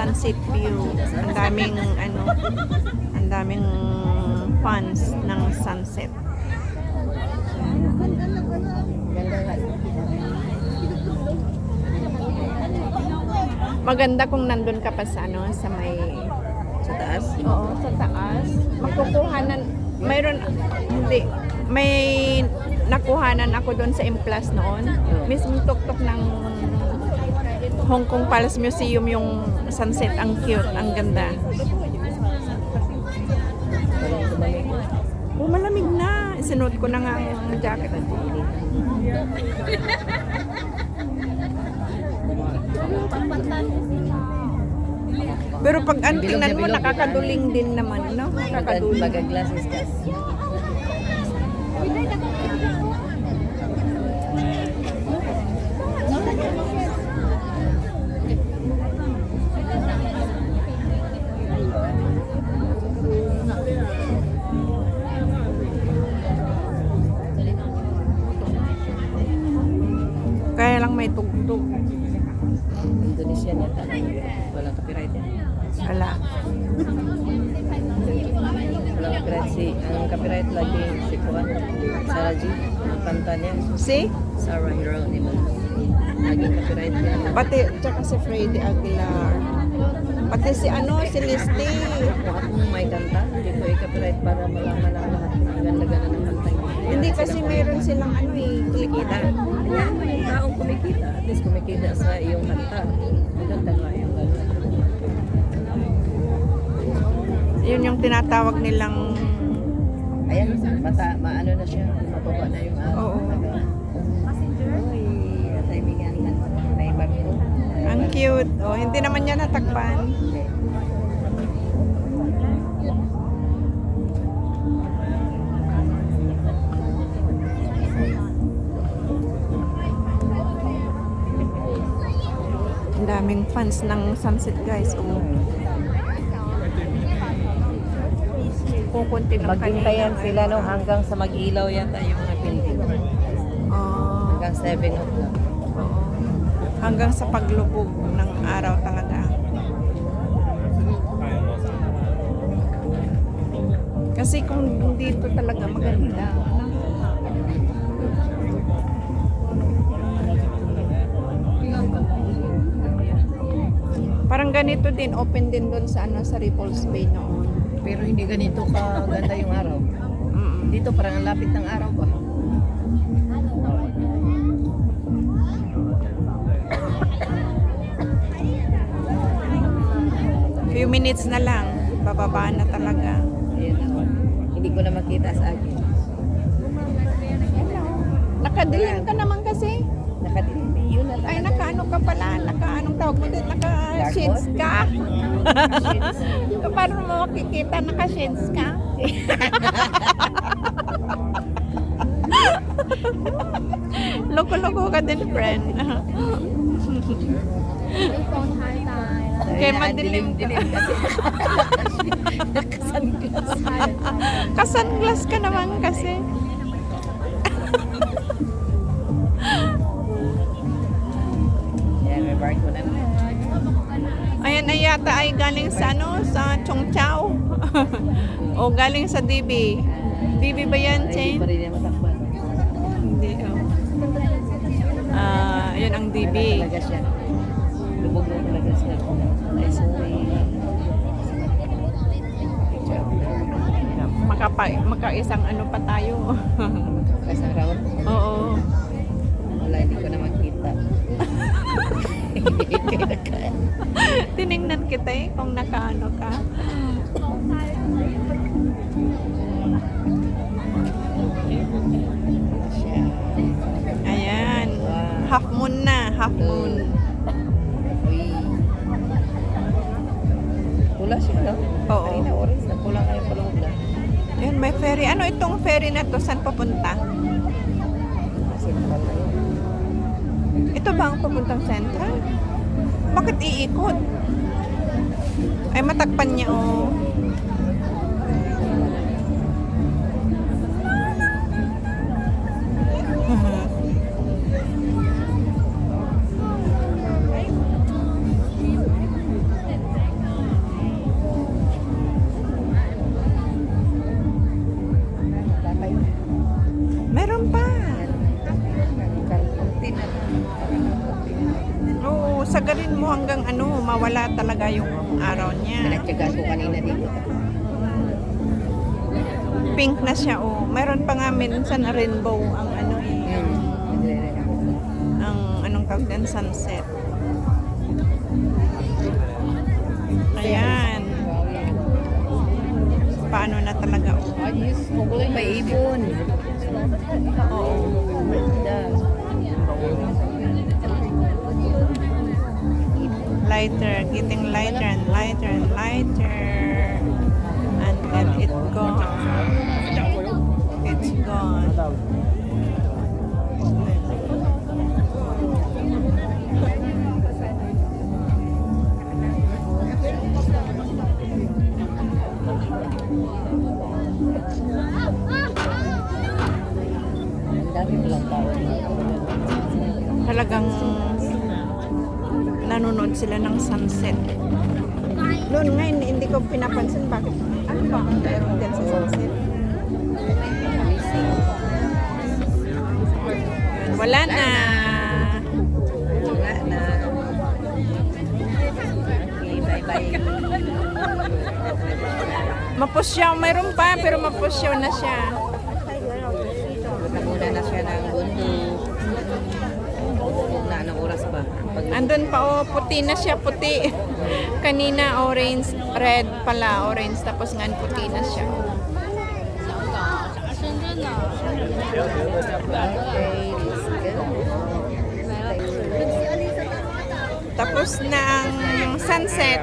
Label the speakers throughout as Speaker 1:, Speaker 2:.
Speaker 1: sunset view. Ang daming ano, ang daming fans ng sunset. Maganda kung nandun ka pa sa ano, sa may
Speaker 2: Sa taas?
Speaker 1: oo, sa taas. Makukuhanan, mayroon, hindi, may nakuhanan ako doon sa Implas noon. Mismo tuktok ng Hong Kong Palace Museum yung sunset. Ang cute, ang ganda. Oh, malamig na. Sinuot ko na nga ang jacket. Pero pag ang tingnan mo, nakakaduling din naman, no? Nakakaduling.
Speaker 2: Baga glasses ka.
Speaker 1: Kaya lang may tugtog.
Speaker 2: Indonesian yata. Walang copyright yan.
Speaker 1: Wala.
Speaker 2: Walang copyright ang copyright lagi si Kuan. Sarah G. Ang kanta niya.
Speaker 1: See?
Speaker 2: Sarah Geronimo. Laging copyright niya.
Speaker 1: Pati, tsaka si Freddy Aguilar. Pati si ano, si Listy.
Speaker 2: Baka kung may kanta, hindi ko i-copyright para malaman ang lahat. Ang ganda-ganda ng kanta niya.
Speaker 1: Hindi kasi meron silang ano eh,
Speaker 2: Kumikita. Ayan, yung taong kumikita. At least kumikita sa iyong kanta. Ang ganda nga yung gano'n.
Speaker 1: Yun yung tinatawag nilang,
Speaker 2: Ayan, maano na siya. Mababa na yung araw.
Speaker 1: oo.
Speaker 2: Uy, timingan na. May barko.
Speaker 1: Ang cute. Oh, hindi naman niya natakpan.
Speaker 2: Hindi.
Speaker 1: Ang daming fans ng sunset guys. Oh. Kukunti ng
Speaker 2: Maghintayan sila no hanggang sa mag-ilaw yata yung mga building.
Speaker 1: Oh,
Speaker 2: Hanggang 7 o'clock.
Speaker 1: oo. Hanggang sa paglubog ng araw talaga. Kasi kung dito talaga maganda. Ano? Parang ganito din, open din doon sa ano, sa Ripples Bay noon.
Speaker 2: Pero hindi ganito ka ganda yung araw. Dito parang ang lapit ng araw ba?
Speaker 1: Few minutes na lang, bababa na talaga.
Speaker 2: Ayan. Hindi ko na makita sa akin.
Speaker 1: Nakadilim ka naman kasi.
Speaker 2: Nakadilim. Yun na
Speaker 1: Ay, nakaano ka pala, anong tawag mo din, naka-shades ka. Paano mo makikita, naka-shades ka? Loko-loko ka din, friend. Kaya madilim ka.
Speaker 2: Dilim kasi. Nakasunglass.
Speaker 1: Kasunglass ka naman kasi.
Speaker 2: Ayan, may barko na naman.
Speaker 1: Ayan ay yata ay galing sa ano, sa Chongqiao. O galing sa DB. DB ba yan,
Speaker 2: Hindi
Speaker 1: Chen?
Speaker 2: pa rin yan matakpan.
Speaker 1: Hindi, oh. Yun ang DB.
Speaker 2: Talaga siya. Lubog na talaga siya. Ay, sorry.
Speaker 1: Makaisang ano pa tayo.
Speaker 2: Kasang round.
Speaker 1: Oo.
Speaker 2: Wala, hindi ko na makita.
Speaker 1: Tiningnan kita eh kung nakaano ka. Ayan. Half moon na, half moon.
Speaker 2: Uy. Pula siya, no?
Speaker 1: Oo.
Speaker 2: Kanina, orange na. Pula kayo palong na.
Speaker 1: Ayan, may ferry. Ano itong ferry na to? Saan papunta?
Speaker 2: Central na yun.
Speaker 1: Ito ba ang papuntang Central? Bakit iikot? Ay, matakpan niya, oh. mawala talaga yung araw niya.
Speaker 2: Pinagtyagaan ko kanina dito.
Speaker 1: Pink na siya, oh. Mayroon pa nga minsan rainbow ang ano eh. Ang anong tawag din, sunset. Ayan. Paano na talaga, oh.
Speaker 2: May ibon.
Speaker 1: Oo. Lighter, getting lighter and lighter and lighter until it gone. It's gone.
Speaker 2: Ang dami palang tao.
Speaker 1: Talagang nanonood sila ng sunset. Noon ngayon, hindi ko pinapansin bakit ano ba ang meron din sa sunset. Wala na.
Speaker 2: Wala na. Okay, bye-bye.
Speaker 1: Mapusyaw, mayroon pa pero mapusyaw na siya.
Speaker 2: Naguna na siya ng bundok. Na anong oras ba?
Speaker 1: Andun pa, oh, puti na siya, puti. Kanina orange, red pala, orange, tapos nga puti na siya. Tapos na ang sunset.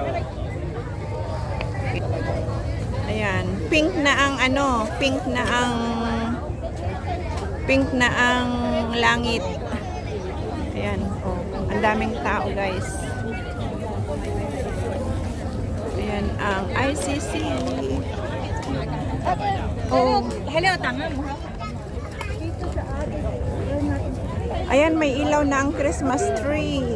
Speaker 1: Ayan, pink na ang ano, pink na ang langit. Ayan, oh, ang daming tao, guys. Ayan ang ICC. Oh, ayan, may ilaw na ang Christmas tree.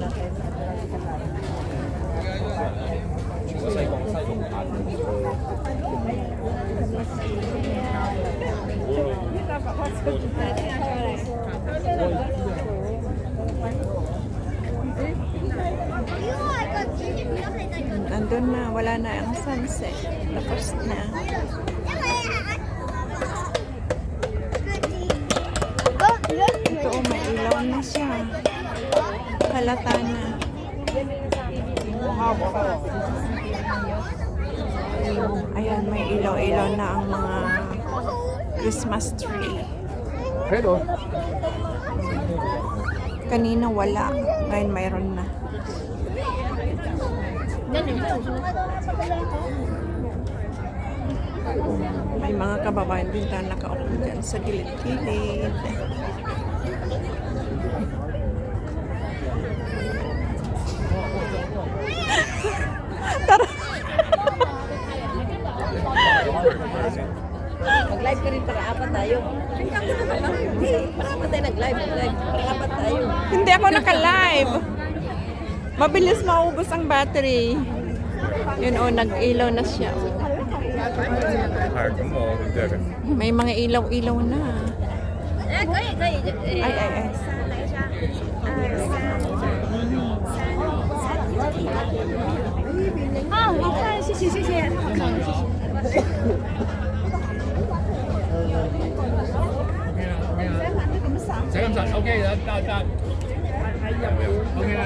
Speaker 1: Nandun na, wala na ang sunset. Tapos na. Ito, oh, may ilaw na siya. Halata na. Ayan, may ilaw-ilaw na ang mga Christmas tree. Kanina wala. Ngayon mayroon na. May mga kababayan din na nakaupo dyan sa gilid-gilid. Tara!
Speaker 2: Mag-live ka rin para apat tayo. Hindi, para apat tayo nag-live. Para apat tayo.
Speaker 1: Hindi ako naka-live. Mabilis maubos ang battery. Yun, oh, nag-ilaw na siya. May mga ilaw-ilaw na. Ay, ay, ay.
Speaker 3: OK啦，得。OK啦，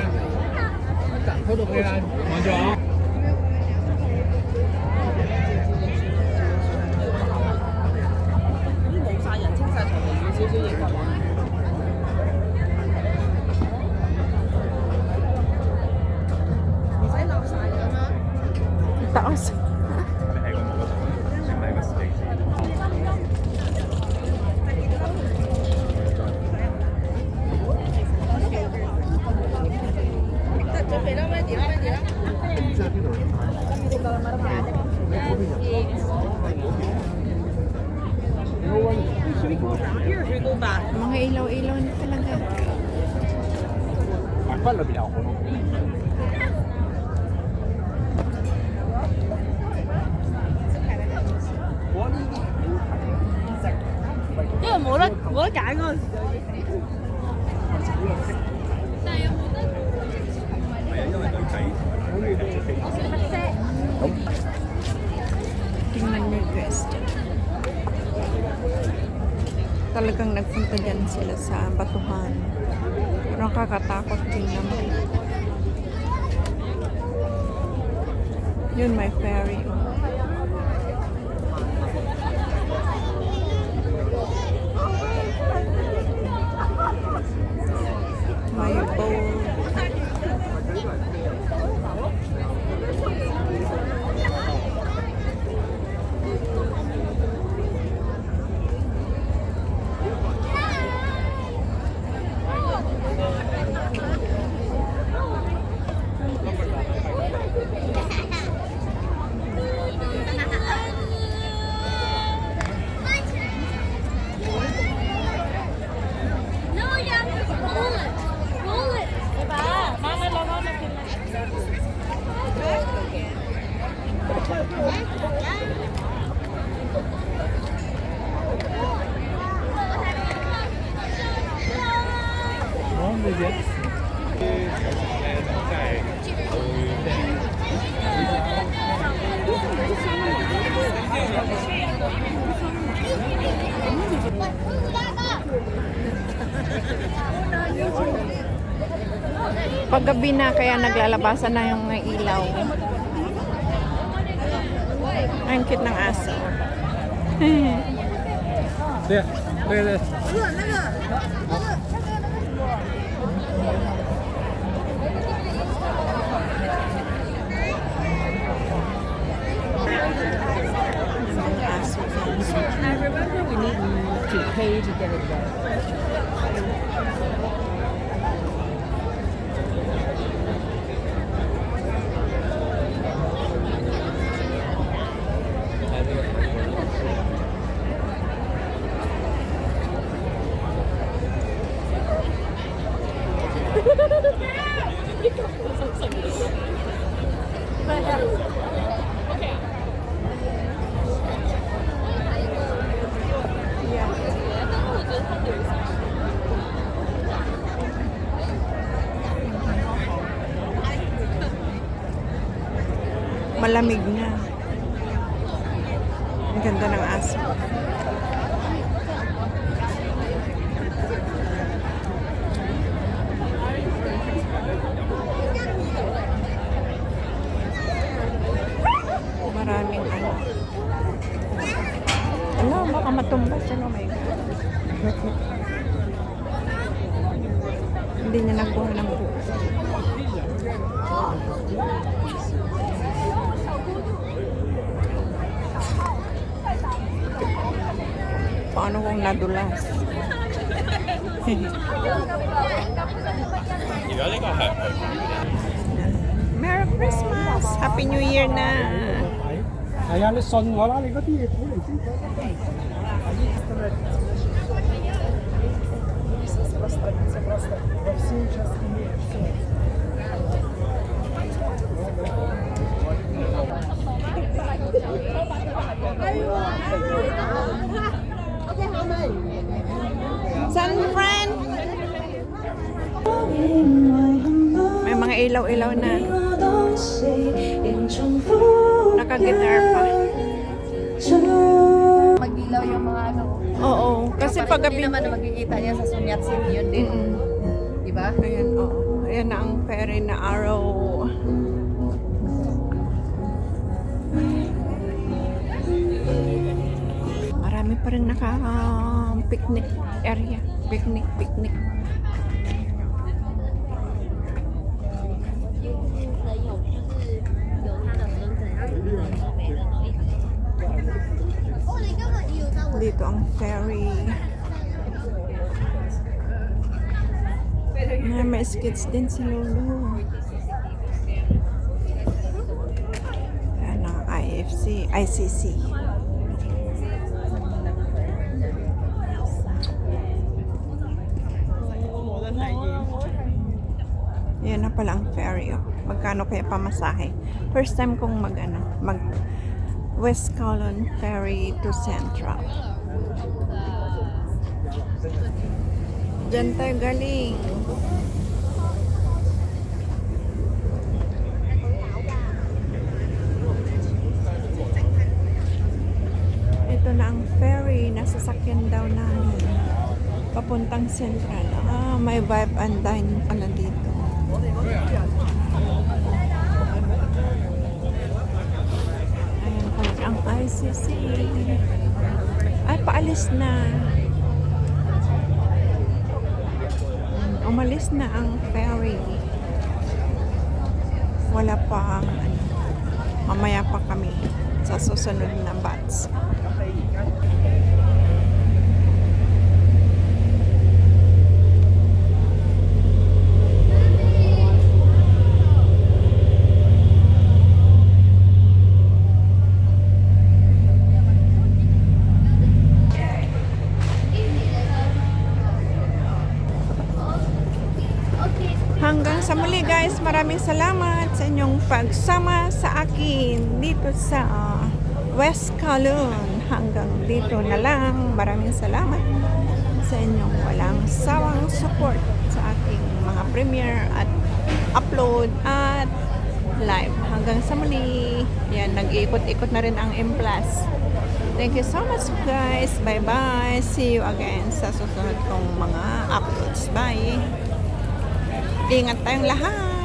Speaker 3: 嗰度 OK啦，望住我。冇晒人，清晒場面，少少嘢㗎嘛。唔使漏晒㗎嘛。
Speaker 1: Taas. Mga ilaw-ilaw na talaga. Tingnan nyo guys. Talagang nagpunta dyan sila sa batuhan. Pero nakakatakot din naman. Yun, may ferry. May boat.
Speaker 4: No, yeah, roll it. Roll it. Mama, mama,
Speaker 1: Paggabi na, kaya naglalabasan na yung mga ilaw. Ang cute ng aso.
Speaker 3: There, there.
Speaker 1: Ang aso.
Speaker 2: I remember we need to pay to get it done.
Speaker 1: Malamig na. Ang ganda ng aso. Maraming ano. Ano, baka matumbas yan. Oh my God. Hindi niya nakuha ng buo. Paano kung nadulas? Merry Christmas! Happy New Year na!
Speaker 3: 係啊，你信我啦，你嗰啲嘢睇嚟先。
Speaker 1: San Fran! May mga ilaw-ilaw na. Naka-guitar pa.
Speaker 2: Mag-ilaw yung mga ano.
Speaker 1: Oo, kasi
Speaker 2: Para
Speaker 1: paggabi...
Speaker 2: hindi naman na makikita niya sa Sunyat City yun din. Di ba?
Speaker 1: Ayan, oo. Ayan na ang ferry na araw. Marami pa rin naka-picnic area. Picnic. Dito ang ferry. May skits din si Lolo. Ayan ang ICC. Yan na pala ang ferry. Oh. Magkano kaya pamasahe? First time kong mag West Kowloon Ferry to Central. Diyan tayo galing. Ito na ang ferry. Nasasakyan daw namin. Papuntang Central. May vibe and dine pala dito. Ayan pala ang ICC. Ay, paalis na. Umalis na ang ferry. Wala pa ang ano. Mamaya pa kami sa susunod na batch. Hanggang sa muli guys, maraming salamat sa inyong pagsama sa akin dito sa West Kowloon. Hanggang dito na lang. Maraming salamat sa inyong walang sawang support sa ating mga premiere at upload at live. Hanggang sa muli. Yan, nag-iikot-ikot na rin ang M+. Thank you so much guys. Bye-bye. See you again sa susunod kong mga uploads. Bye. Ingat tayong lahat.